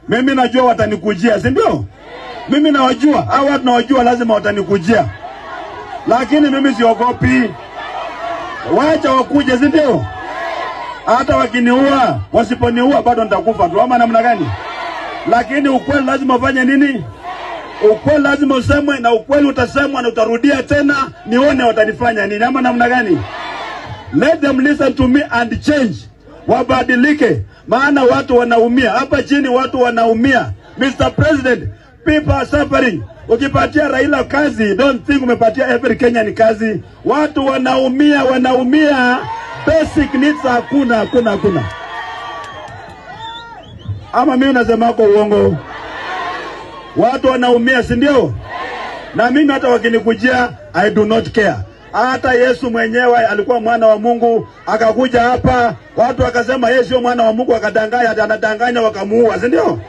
Mimi najua watanikujia, si ndio? Mimi nawajua, hao watu nawajua lazima watanikujia. Lakini mimi siogopi. Wacha wakuje, si ndio? Hata wakiniua, wasiponiua bado nitakufa tu, ama namna gani? Lakini ukweli lazima ufanye nini? Ukweli lazima usemwe, na ukweli utasemwa na utarudia tena, nione watanifanya nini, ama namna gani? Let them listen to me and change. Wabadilike, maana watu wanaumia. Hapa chini watu wanaumia. Mr. President, people are suffering. Ukipatia Raila kazi, don't think umepatia every Kenyan kazi. Watu wanaumia. Basic needs hakuna. Ama mimi nasema kwa uongo? Watu wanaumia, si ndio? Na mimi hata wakinikujia, I do not care. Hata Yesu mwenyewe alikuwa mwana wa Mungu, akakuja hapa, watu wakasema yeye sio mwana wa Mungu, akadanganya, anadanganya, wakamuua, si ndio?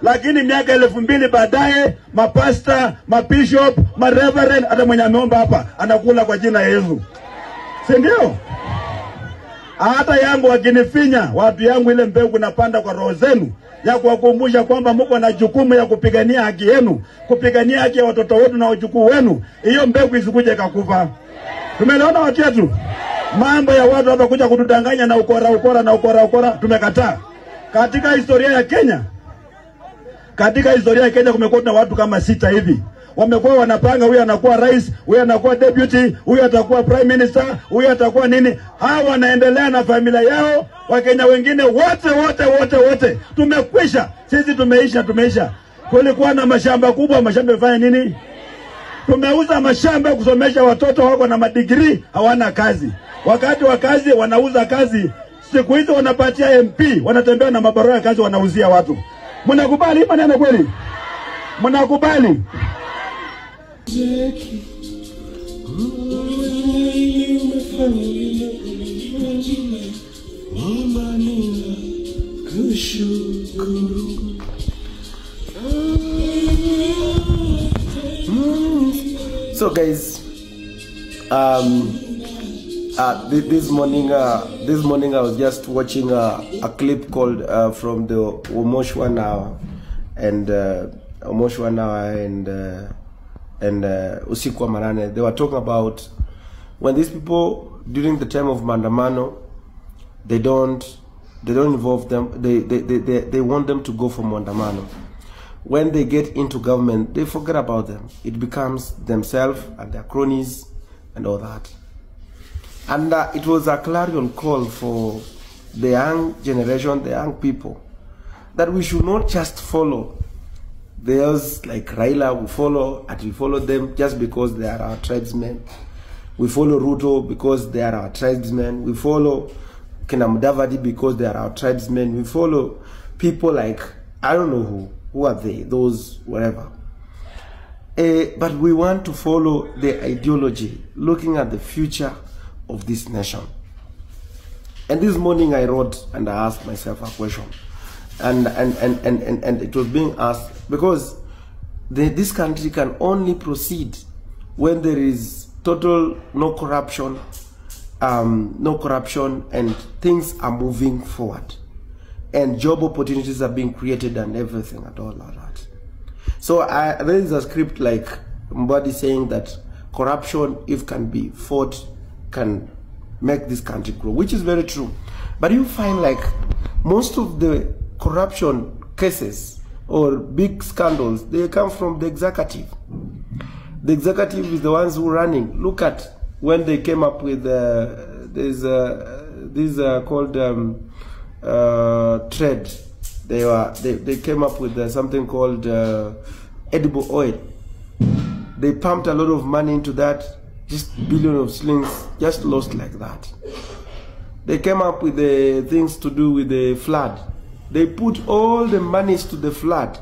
Lakini miaka 2000 baadaye, mapasta, mabishop, mareverend, hata mwenye ameomba hapa anakula kwa jina la Yesu, si ndio? Hata yangu wakinifinya, watu yangu, ile mbegu napanda kwa roho zenu ya kuwakumbusha kwamba mko na jukumu ya kupigania haki yenu, kupigania haki ya watoto wetu na wajukuu wenu. Hiyo mbegu isikuje kakufa. Tumeona watu wetu, mambo ya watu hapa kuja kutudanganya na ukora, tumekataa. Katika historia ya Kenya kumekuwa na watu kama 6 hivi. Wamekuwa wanapanga, huyu anakuwa rais, huyu anakuwa deputy, huyu atakuwa prime minister, huyu atakuwa nini. Hawa wanaendelea na familia yao. Wakenya wengine wote tumekwisha. Sisi tumeisha. Kulikuwa na mashamba kubwa, mashamba yafanya nini? Tumeuza mashamba kusomesha watoto wako na madigrii, hawana kazi. Wakati wa kazi wanauza kazi. Siku hizo wanapatia MP, wanatembea na mabarua ya kazi, wanauzia watu. Mnakubali maneno kweli? Mnakubali? So guys, this morning I was just watching a clip called from the Almost 1 Hour and Usiku wa Manane. They were talking about when these people during the time of Maandamano, they don't involve them. They want them to go for Maandamano. When they get into government, they forget about them. It becomes themselves and their cronies and all that. And it was a clarion call for the young generation, the young people, that we should not just follow those like Raila. We follow them just because they are our tribesmen. We follow Ruto because they are our tribesmen. We follow Kina Mudavadi because they are our tribesmen. We follow people like, I don't know who are they, those, whatever. But we want to follow the ideology, looking at the future of this nation. And this morning I wrote and I asked myself a question. And it was being asked because this country can only proceed when there is total no corruption, and things are moving forward, and job opportunities are being created and everything and all of that. So there is a script like Mbadi saying that corruption, if can be fought, can make this country grow, which is very true. But you find like most of the corruption cases or big scandals, they come from the executive. The executive is the ones who are running. Look at when they came up with these called trade. They came up with something called edible oil. They pumped a lot of money into that, just billions of shillings, just lost like that. They came up with the things to do with the flood. They put all the monies to the flood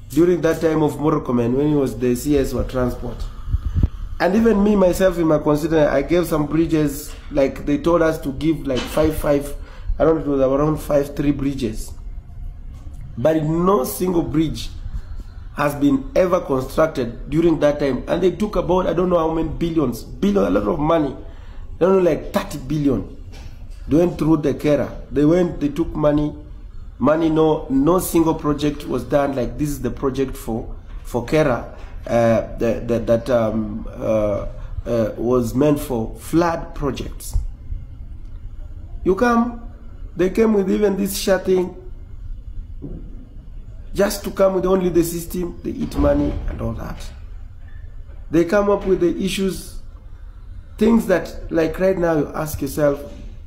during that time of Murkomen, when it was the CS for transport. And even me myself in my consider, I gave some bridges, like they told us to give like five, I don't know, it was around 3 bridges. But no single bridge has been ever constructed during that time. And they took about, I don't know how many billions, a lot of money. I don't know, like 30 billion. They went through the Kera. They took money money. No single project was done like this is the project for Kera that was meant for flood projects. They came with even this shutting just to come with only the system. They eat money and all that. They come up with the issues, things that, like right now, you ask yourself.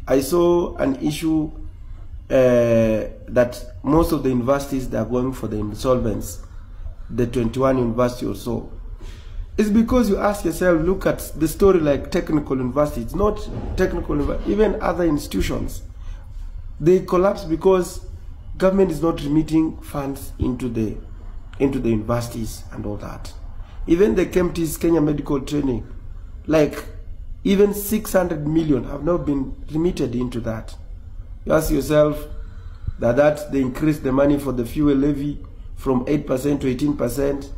I saw an issue that most of the universities that are going for the insolvency, the 21 university or so, it's because you ask yourself, look at the story like technical university. It's not technical, even other institutions. They collapse because government is not remitting funds into the universities and all that. Even the KMT's, Kenya Medical Training, like even 600 million have not been remitted into that. You ask yourself that they increased the money for the fuel levy from 8% to 18%.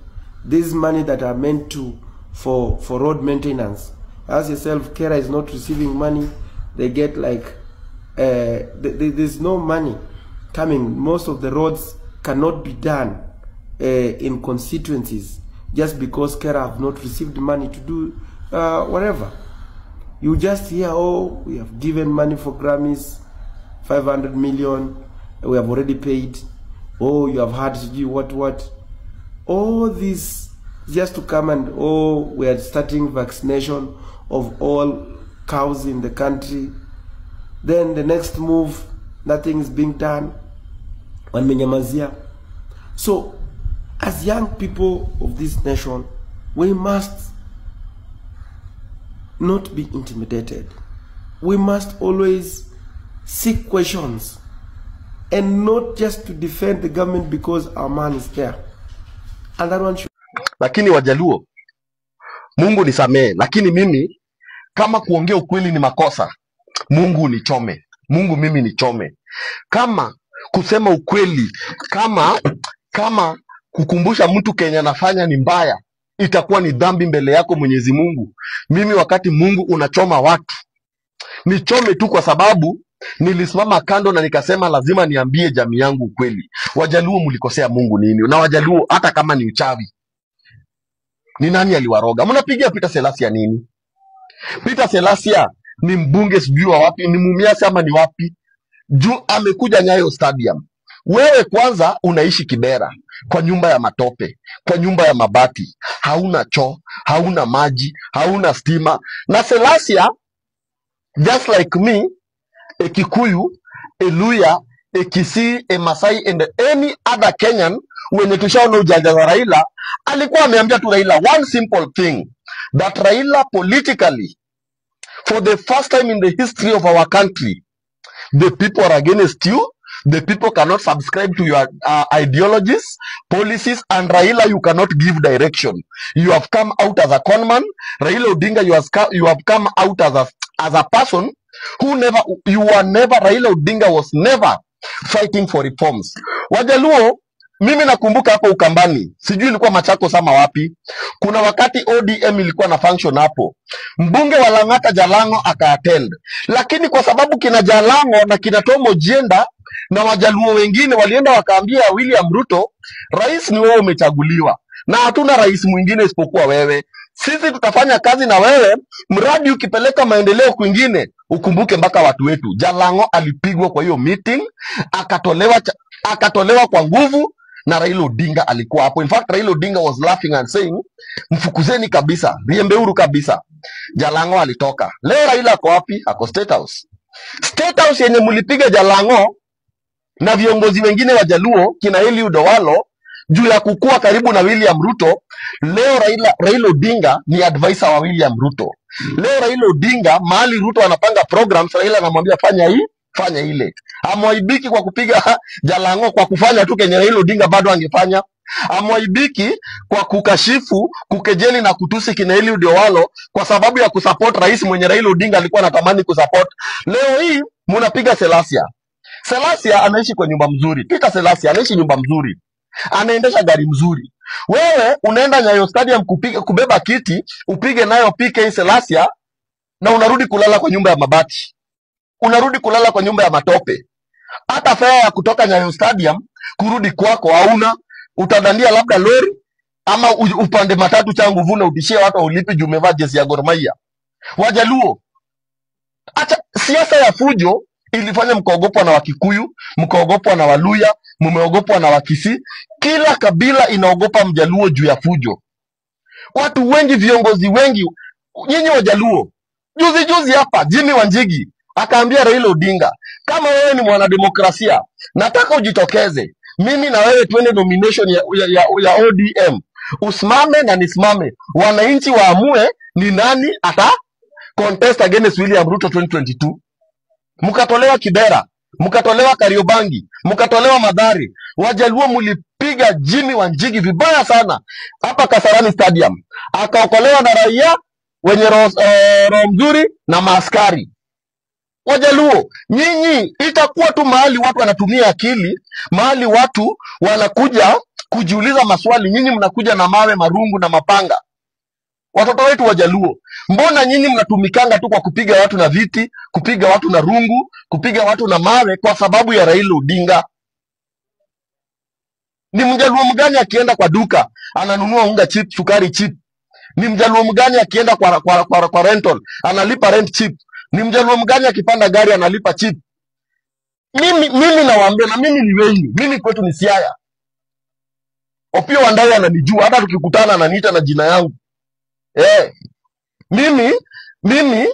This money that are meant for road maintenance. Ask yourself, Kera is not receiving money. They get like, there's no money coming. Most of the roads cannot be done in constituencies just because Kera have not received money to do whatever. You just hear, oh, we have given money for Grammys, 500 million, we have already paid. Oh, you have had to do what. All this just to come and, oh, we are starting vaccination of all cows in the country. Then the next move, nothing is being done. So, as young people of this nation, we must not be intimidated. We must always seek questions and not just to defend the government because our man is there. And that one should... Lakini Wajaluo, Mungu nisamee, lakini mimi kama kuongea ukweli ni makosa, Mungu nichome. Mungu mimi nichome. Kama kusema ukweli, kama kukumbusha mtu Kenya nafanya ni mbaya, itakuwa ni dhambi mbele yako Mwenyezi Mungu. Mimi wakati Mungu unachoma watu, nichome tu kwa sababu nilisimama kando na nikasema lazima niambie jamii yangu ukweli. Wajaluo mlikosea Mungu nini? Na Wajaluo hata kama ni uchawi, ni nani aliwaroga? Mnapigia Peter Selassie nini? Peter Selassie ni mbunge sijui wa wapi, ni Mumias ama ni wapi? Juu amekuja Nyayo Stadium. Wewe kwanza unaishi Kibera, kwa nyumba ya matope, kwa nyumba ya mabati, hauna choo, hauna maji, hauna stima. Na Selassie, just like me, a Kikuyu, a Luya, a Kisii, a Masai, and any other Kenyan, wenye tushaona ujanja wa Raila, alikuwa ameambia tu Raila one simple thing, that Raila politically, for the first time in the history of our country, the people are against you. The people cannot subscribe to your ideologies, policies, and Raila, you cannot give direction. You have come out as a conman. Raila Odinga, you have come out as a person who Raila Odinga was never fighting for reforms. Wajaluo, mimi nakumbuka hapo Ukambani, sijui ilikuwa Machakos ama wapi, kuna wakati ODM ilikuwa na function hapo. Mbunge wa Lang'ata Jalango aka-attend. Lakini kwa sababu kina Jalango na kina Tom Ojienda na Wajaluo wengine walienda wakaambia William Ruto, rais ni wewe umechaguliwa, na hatuna rais mwingine isipokuwa wewe. Sisi tutafanya kazi na wewe, mradi ukipeleka maendeleo kwingine, ukumbuke mpaka watu wetu. Jalango alipigwa kwa hiyo meeting, akatolewa kwa nguvu, na Raila Odinga alikuwa hapo. In fact, Raila Odinga was laughing and saying, mfukuzeni kabisa, riembe huru kabisa. Jalango alitoka. Leo Raila ako wapi? Ako State House. State House yenye mulipiga Jalango na viongozi wengine wa Jaluo, kina Eliud Owalo, juu ya kukua karibu na William Ruto. Leo Raila Odinga ni advisor wa William Ruto. Leo Raila Odinga, mahali Ruto anapanga programs, Raila anamwambia fanya hii, fanya ile. Amwaibiki kwa kupiga Jalango kwa kufanya tu kenye Raila Odinga bado angefanya. Amwaibiki kwa kukashifu, kukejeli na kutusi kina Eliud Owalo kwa sababu ya kusupport rais mwenye Raila Odinga alikuwa anatamani kusupport. Leo hii mnapiga Selassie. Selassie anaishi kwa nyumba mzuri. Peter Selassie anaishi nyumba mzuri, anaendesha gari mzuri. Wewe unaenda Nyayo Stadium kubeba kiti, upige nayo PK Selassie, na unarudi kulala kwa nyumba ya mabati. Unarudi kulala kwa nyumba ya matope. Hata fare ya kutoka Nyayo Stadium kurudi kwako hauna, utadania labda lori ama upande matatu changu vuna utishie watu ulipe juu umevaa jezi ya Gor Mahia. Wajaluo, acha siasa ya fujo ilifanya mkaogopwa na Wakikuyu, mkaogopwa na Waluya, mmeogopwa na Wakisii. Kila kabila inaogopa Mjaluo juu ya fujo. Watu wengi, viongozi wengi, nyinyi Wajaluo, juzi hapa Jimmy Wanjigi akaambia Raila Odinga, kama wewe ni mwanademokrasia, nataka ujitokeze. Mimi na wewe tuende nomination ya ODM. Usimame na nisimame. Wananchi waamue ni nani ata contest against William Ruto 2022. Mkatolewa Kibera, mkatolewa Kariobangi, mkatolewa Madhari. Wajaluo mulipiga Jimmy Wanjigi vibaya sana hapa Kasarani Stadium. Akaokolewa na raia wenye roho mzuri na maaskari. Wajaluo, nyinyi itakuwa tu mahali watu wanatumia akili, mahali watu wanakuja kujiuliza maswali, nyinyi mnakuja na mawe, marungu na mapanga. Watoto wetu Wajaluo, mbona nyinyi mnatumikanga tu kwa kupiga watu na viti, kupiga watu na rungu, kupiga watu na mawe kwa sababu ya Raila Odinga? Ni Mjaluo mgani akienda kwa duka ananunua unga cheap, sukari cheap? Ni Mjaluo mgani akienda kwa rental analipa rent cheap? Ni Mjaluo mgani akipanda gari analipa cheap? Mimi nawaambia, na mimi ni wengi, mimi kwetu ni Siaya. Opiyo Wandayi ananijua, hata tukikutana ananiita na jina yangu. Mimi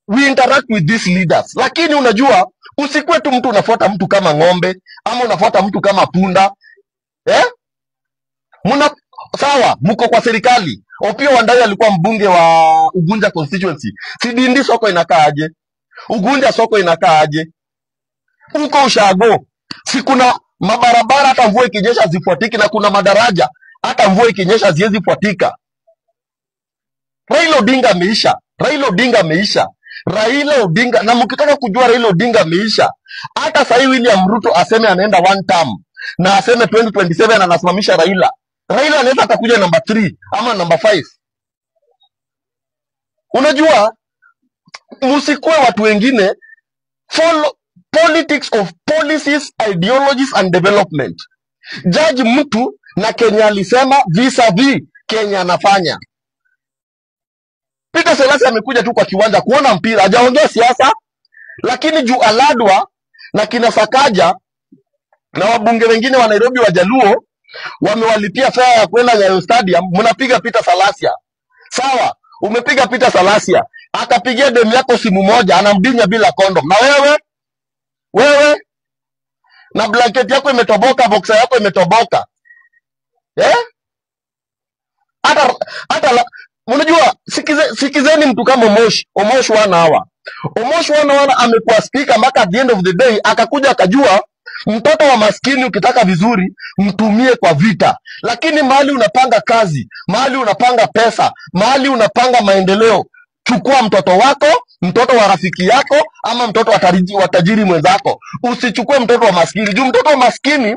we interact with these leaders. Lakini unajua, usikwe tu mtu unafuata mtu kama ng'ombe ama unafuata mtu kama punda. Sawa, mko kwa serikali. Opiyo Wandayi alikuwa mbunge wa Ugunja constituency. Sidindi soko inakaa aje? Ugunja soko inakaa aje? Uko Ushago, si kuna mabarabara hata mvua ikinyesha zifuatiki, na kuna madaraja hata mvua ikinyesha ziwezi fuatika. Raila Odinga ameisha. Raila Odinga, na mkitaka kujua Raila Odinga ameisha, hata sasa William Ruto aseme anaenda one term na aseme 2027 anasimamisha Raila anaweza atakuja number 3 ama number 5. Unajua, msikuwe watu wengine follow politics of policies, ideologies and development. Judge mtu na Kenya alisema vis-a-vis Kenya anafanya. Peter Selasi amekuja tu kwa kiwanja kuona mpira, hajaongea siasa, lakini juu Aladwa na kina Sakaja na wabunge wengine wa Nairobi Wajaluo wamewalipia fare ya kwenda Nyayo Stadium, mnapiga Peter Selasi. Sawa, umepiga Peter Selasi, akapigia demu yako simu moja, anamdinya bila condom. Na wewe na blanket yako imetoboka, boxer yako imetoboka. Hata unajua, sikizeni mtu kama Omosh 1 hour. Omosh 1 hour amekuwa speaker mpaka at the end of the day akakuja akajua mtoto wa maskini ukitaka vizuri mtumie kwa vita. Lakini mahali unapanga kazi, mahali unapanga pesa, mahali unapanga maendeleo, chukua mtoto wako, mtoto wa rafiki yako ama mtoto wa tajiri mwenzako. Usichukue mtoto wa maskini. Juu mtoto wa maskini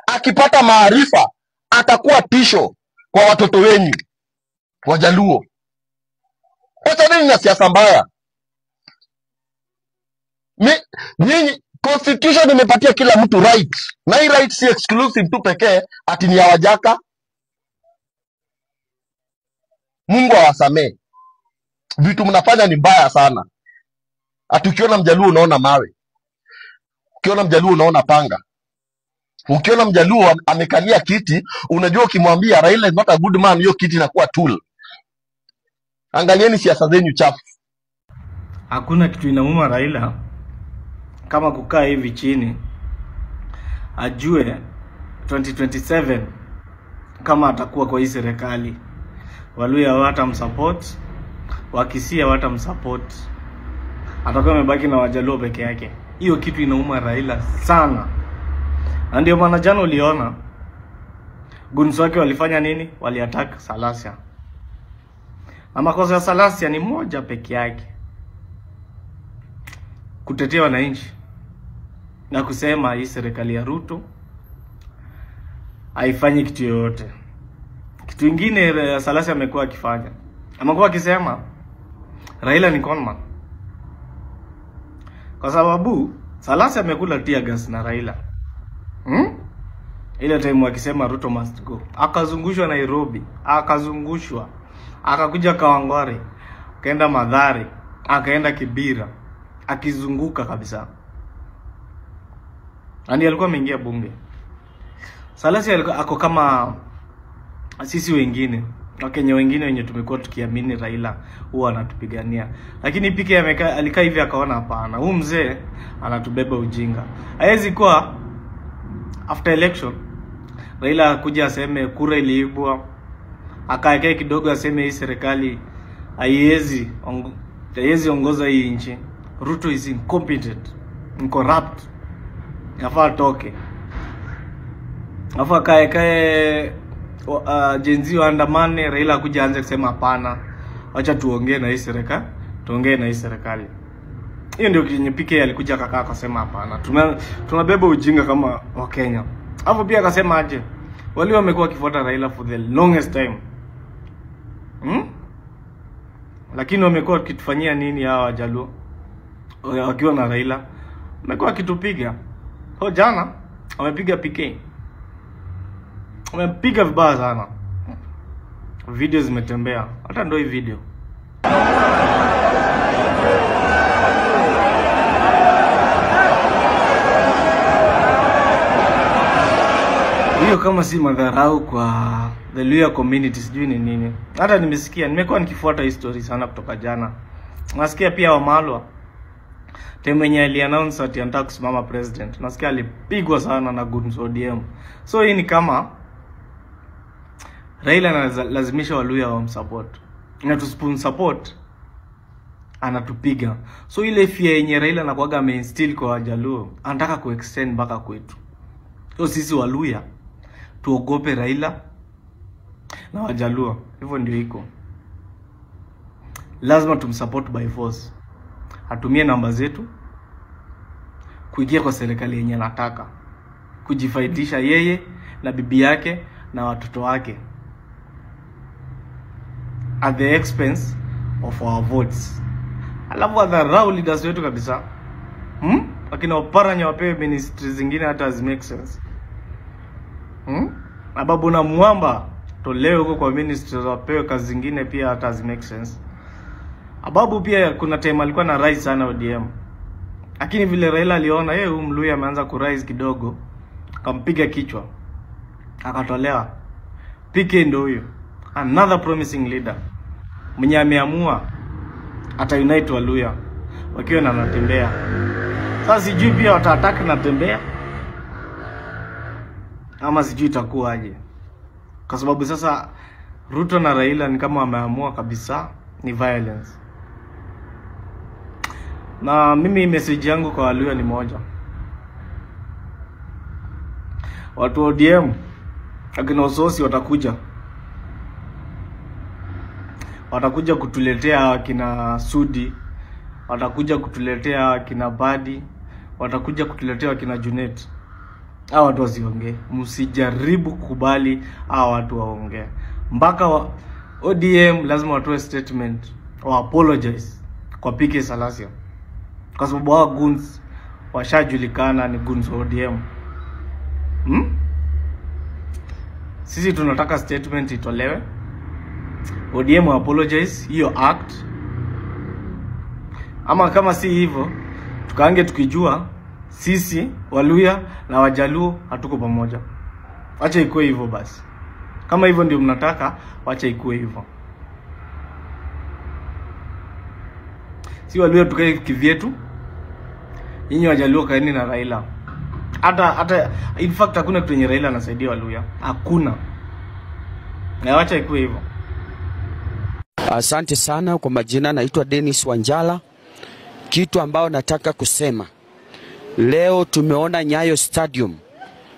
akipata maarifa atakuwa tisho kwa watoto wenyu Wajaluo. Wacha nini na siasa mbaya? Nyinyi constitution imepatia kila mtu right. Na hii right si exclusive tu pekee ati ni ya Wajaka. Mungu awasamee. Vitu mnafanya ni mbaya sana. Ati ukiona Mjaluo unaona mawe. Ukiona Mjaluo unaona panga. Ukiona Mjaluo amekalia kiti, unajua ukimwambia Raila is not a good man, hiyo kiti inakuwa tool. Angalieni siasa zenyu chafu. Hakuna kitu inauma Raila kama kukaa hivi chini ajue 2027 kama atakuwa kwa hii serikali. Waluya hawatamsupport, Wakisii hawatamsupport. Atakuwa amebaki na Wajaluo peke yake. Hiyo kitu inauma Raila sana. Na ndio maana jana uliona gunzi wake walifanya nini? Waliattack Selasi. Na makosa ya Selasi ni moja peke yake. Kutetea wananchi na kusema hii serikali ya Ruto haifanyi kitu yoyote. Kitu kingine Selasi amekuwa akifanya, amekuwa akisema Raila ni conman. Kwa sababu Salasya amekula tear gas na Raila. Ile time wakisema Ruto must go. Akazungushwa Nairobi, akazungushwa. Akakuja Kawangware, akaenda Mathare, akaenda Kibira, akizunguka kabisa. Ani alikuwa ameingia bunge. Salasya alikuwa ako kama sisi wengine, Wakenya wengine wenye tumekuwa tukiamini Raila huwa anatupigania. Lakini PK alikaa hivi akaona hapana. Huyu mzee anatubeba ujinga. Haiwezi kuwa after election Raila akuja aseme kura iliibwa. Akaekae kidogo aseme hii serikali haiwezi ongoza hii nchi. Ruto is incompetent, corrupt. Yafaa toke. Afa kae jenzi waandamane, Raila kuja anze kusema hapana. Acha tuongee na hii serikali, tuongee na hii serikali. Hiyo ndio kinye PK alikuja kakaa akasema hapana. Tunabeba ujinga kama wa Kenya. Hapo pia akasema aje, wale wamekuwa kifuata Raila for the longest time. Lakini wamekuwa kitufanyia nini hawa Wajaluo? Wakiwa na Raila wamekuwa kitupiga. Ho jana wamepiga PK. Wamepiga vibaya sana. Video zimetembea. Hata ndio hii video. Hiyo kama si madharau kwa the Luhya community sijui ni nini. Hata nimesikia, nimekuwa nikifuata history sana kutoka jana. Nasikia pia Wamalwa Temenye ali-announce ati anataka kusimama president. Nasikia alipigwa sana na Guns ODM. So hii ni kama Raila analazimisha Waluhya wamsupport. Na tu support anatupiga. So ile fear yenye Raila anakuaga ameinstill kwa Wajaluo, anataka kuextend mpaka kwetu. So sisi Waluhya tuogope Raila na Wajaluo. Hivyo ndio iko. Lazima tumsupport by force. Atumie namba zetu kuingia kwa serikali yenye anataka, kujifaidisha yeye na bibi yake na watoto wake at the expense of our votes. Alafu adharau leaders wetu kabisa. Wakina Oparanya wapewe ministries zingine hata as make sense. Ababu na Mwamba tolewe huko kwa ministries wapewe kazi zingine pia hata as make sense. Ababu pia kuna time alikuwa na rise sana ODM. Lakini vile Raila aliona huyu Mluhya ameanza ku rise kidogo, akampiga kichwa. Akatolewa. PK ndio huyo. Another promising leader. Mwenye ameamua ata unite Waluhya wakiwa na natembea. Sasa sijui pia wataataka natembea ama sijui itakuwa aje. Kwa sababu sasa Ruto na Raila ni kama wameamua kabisa ni violence. Na mimi message yangu kwa Waluhya ni moja. Watu wa ODM akina Ososi watakuja kutuletea akina Sudi, watakuja kutuletea akina Badi, watakuja kutuletea akina Junet. Hao watu wasiongee. Msijaribu kukubali hao watu waongee. Mpaka ODM lazima watoe statement wa apologize kwa PK Salasya. Kwa sababu hao guns washajulikana ni guns wa ODM. Sisi tunataka statement itolewe. ODM apologize hiyo act. Ama kama si hivyo, tukaange tukijua sisi Waluhya na Wajaluo hatuko pamoja. Acha ikuwe hivyo basi. Kama hivyo ndio mnataka, acha ikuwe hivyo. Si Waluhya tukae kivyetu. Nyinyi Wajaluo kaeni na Raila. Hata in fact hakuna kitu yenye Raila anasaidia Waluhya. Hakuna. Na acha ikuwe hivyo. Asante sana. Kwa majina naitwa Dennis Wanjala. Kitu ambao nataka kusema, leo tumeona Nyayo Stadium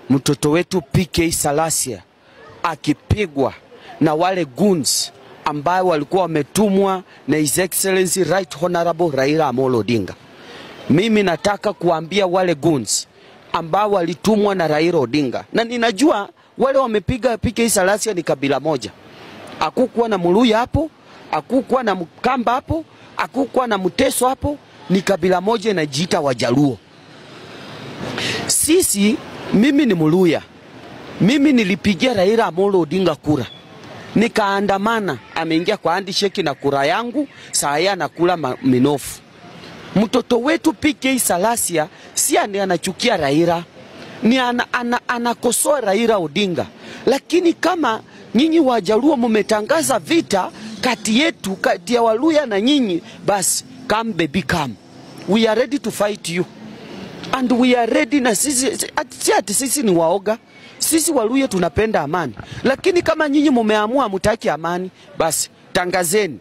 mtoto wetu PK Salasya akipigwa na wale goons ambao walikuwa wametumwa na His Excellency Right Honorable Raila Amolo Odinga. Mimi nataka kuambia wale goons ambao walitumwa na Raila Odinga, na ninajua wale wamepiga PK Salasya ni kabila moja. Hakukuwa na Muluhya hapo, hakukuwa na Mkamba hapo, hakukuwa na Mteso hapo, ni kabila moja inajiita Wajaluo. Mimi ni Muluya. Mimi nilipigia Raila Amolo Odinga kura. Nikaandamana, ameingia kwa handshake na kura yangu, saa hii anakula minofu. Mtoto wetu PK Salasia si anachukia Raila, ni anakosoa Raila Odinga. Lakini kama nyinyi Wajaluo mmetangaza vita kati yetu, kati ya Waluya na nyinyi, basi come baby come. We are ready to fight you. And we are ready, na sisi ni waoga. Sisi Waluya tunapenda amani. Lakini kama nyinyi mmeamua hamtaki amani, basi tangazeni.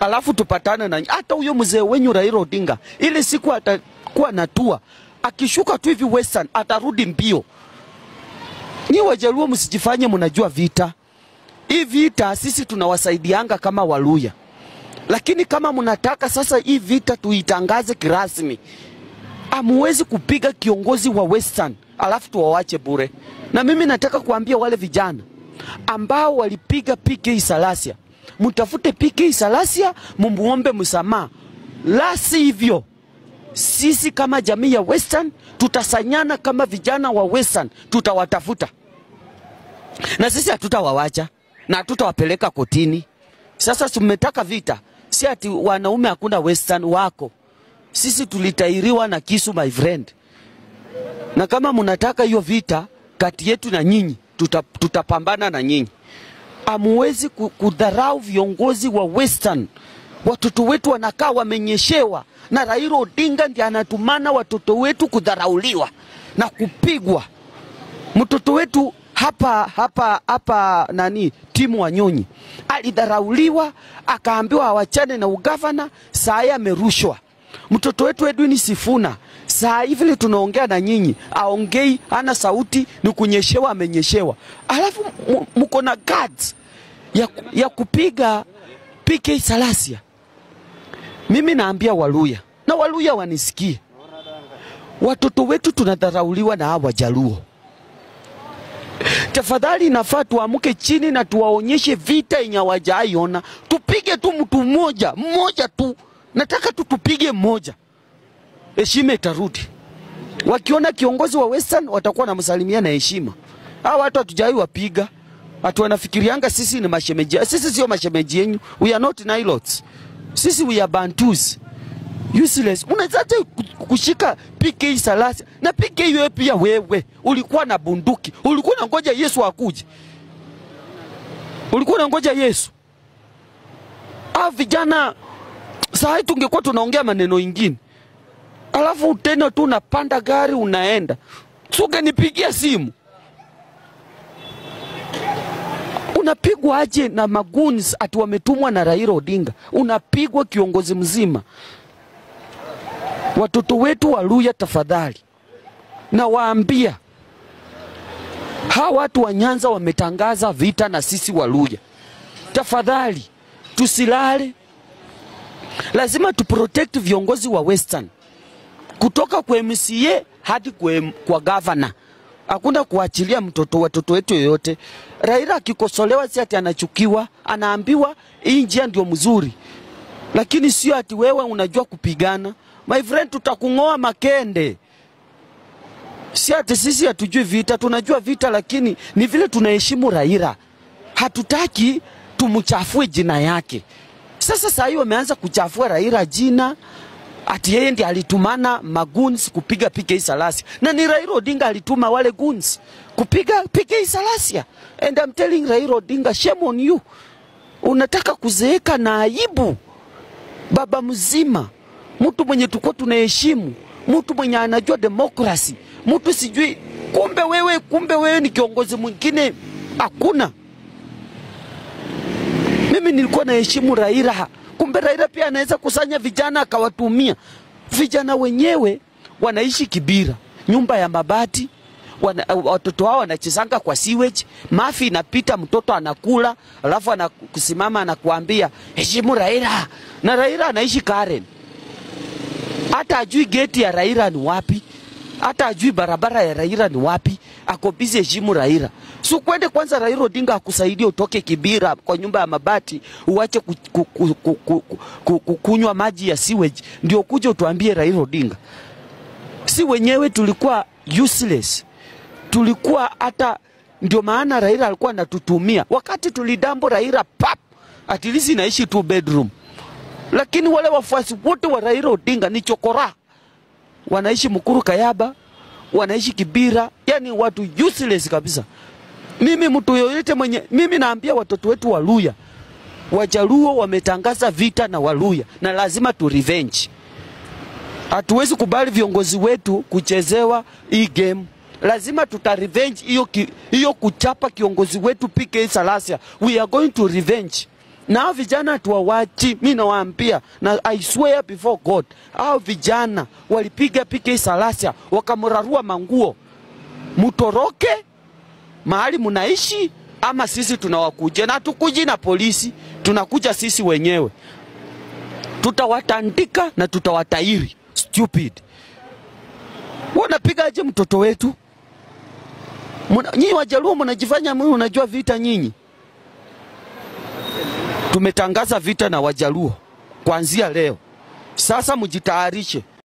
Alafu tupatane na hata huyo mzee wenyu Raila Odinga. Ile siku atakuwa natua, akishuka tu hivi Western atarudi mbio. Ni Wajaluo msijifanye mnajua vita. Hii vita sisi tunawasaidianga kama Waluya. Lakini kama mnataka sasa hii vita tuitangaze kirasmi, amuwezi kupiga kiongozi wa Western alafu tuwawache bure. Na mimi nataka kuambia wale vijana ambao walipiga PK Salasia, mtafute PK Salasia, mumuombe msamaha. La sivyo, sisi kama jamii ya Western tutasanyana kama vijana wa Western, tutawatafuta. Na sisi hatutawawacha na hatutawapeleka kotini. Sasa tumetaka vita, si ati wanaume hakuna Western wako. Sisi tulitairiwa na kisu, my friend. Na kama mnataka hiyo vita kati yetu na nyinyi, tutapambana na nyinyi. Amuwezi kudharau viongozi wa Western. Watoto wetu wanakaa wamenyeshewa, na Raila Odinga ndiye anatumana watoto wetu kudharauliwa na kupigwa. Mtoto wetu hapa Timu Wanyonyi alidharauliwa, akaambiwa awachane na ugavana, saa hii amerushwa. Mtoto wetu Edwin Sifuna saa hivi tunaongea na nyinyi, aongei, hana sauti, ni kunyeshewa, amenyeshewa. Alafu mko na guards ya kupiga PK Salasia. Mimi naambia Waluya, na Waluya wanisikie, watoto wetu tunadharauliwa na hawa Wajaluo. Tafadhali nafaa tuamuke chini na tuwaonyeshe vita yenye hawajaiona. Tupige tu mtu mmoja tu. Nataka tupige mmoja. Heshima itarudi. Wakiona kiongozi wa Western watakuwa na msalimia na heshima. Hawa watu hatujai wapiga. Watu wanafikirianga sisi ni mashemeji. Sisi sio mashemeji yenu. We are not Nilots. Sisi we are Bantus. Useless. Unazaje kushika PK Salasia? Na PK wewe pia wewe ulikuwa na bunduki. Ulikuwa unangoja Yesu akuje. Ulikuwa unangoja Yesu. Vijana saa hii tungekuwa tunaongea maneno ingine. Alafu tena tu unapanda gari unaenda. Suge nipigia simu. Unapigwa aje na maguns ati wametumwa na Raila Odinga. Unapigwa kiongozi mzima. Watoto wetu Waluya tafadhali, na waambia hawa watu wa Nyanza wametangaza vita na sisi Waluya. Tafadhali tusilale. Lazima tuprotect viongozi wa Western, kutoka kwa MCA hadi kwa governor. Hakuna kuachilia watoto wetu yoyote. Raila akikosolewa si ati anachukiwa, anaambiwa hii njia ndio mzuri. Lakini sio ati wewe unajua kupigana. My friend, tutakungoa makende. Si ati sisi hatujui vita, tunajua vita, lakini ni vile tunaheshimu Raila. Hatutaki tumchafue jina yake. Sasa hiyo wameanza kuchafua Raila jina, ati yeye ndiye alitumana maguns kupiga PK Salasia. Na ni Raila Odinga alituma wale guns kupiga PK Salasia. And I'm telling Raila Odinga, shame on you. Unataka kuzeeka na aibu. Baba mzima, mtu mwenye tuko tunaheshimu, mtu mwenye anajua demokrasi, mtu sijui, kumbe wewe ni kiongozi mwingine. Hakuna. Mimi nilikuwa naheshimu Raila. Kumbe Raila pia anaweza kusanya vijana akawatumia. Vijana wenyewe wanaishi Kibira, nyumba ya mabati, watoto wao wanachezanga kwa sewage, mafi inapita, mtoto anakula, alafu anakusimama anakuambia heshimu Raila. Na Raila anaishi Karen. Hata ajui geti ya Raila ni wapi, hata ajui barabara ya Raila ni wapi, ako busy heshimu Raila. So kwende kwanza Raila Odinga akusaidie utoke Kibira kwa nyumba ya mabati, uache kunywa maji ya sewage, ndio kuja utuambie Raila Odinga. Si wenyewe tulikuwa useless. Tulikuwa hata ndio maana Raila alikuwa anatutumia wakati tulidambo Raila pap, at least inaishi 2 bedroom. Lakini wale wafuasi wote wa Raila Odinga ni chokora, wanaishi Mukuru Kayaba, wanaishi Kibira, yani watu useless kabisa. Mimi mtu yoyote mwenye, mimi naambia watoto wetu Waluya, Wajaluo wametangaza vita na Waluya na lazima tu revenge. Hatuwezi kubali viongozi wetu kuchezewa hii game. Lazima tuta revenge hiyo kuchapa kiongozi wetu PK Salasia. We are going to revenge. Na vijana tuwawachi, mimi nawaambia, na I swear before God, hao vijana walipiga PK Salasia wakamrarua manguo. Mutoroke mahali mnaishi ama sisi tunawakuja, na tukuji na polisi, tunakuja sisi wenyewe. Tutawatandika na tutawatairi. Stupid. Wanapiga aje mtoto wetu? Nyinyi Wajaluo mnajifanya mimi unajua vita nyinyi. Tumetangaza vita na Wajaluo kuanzia leo. Sasa mjitayarishe.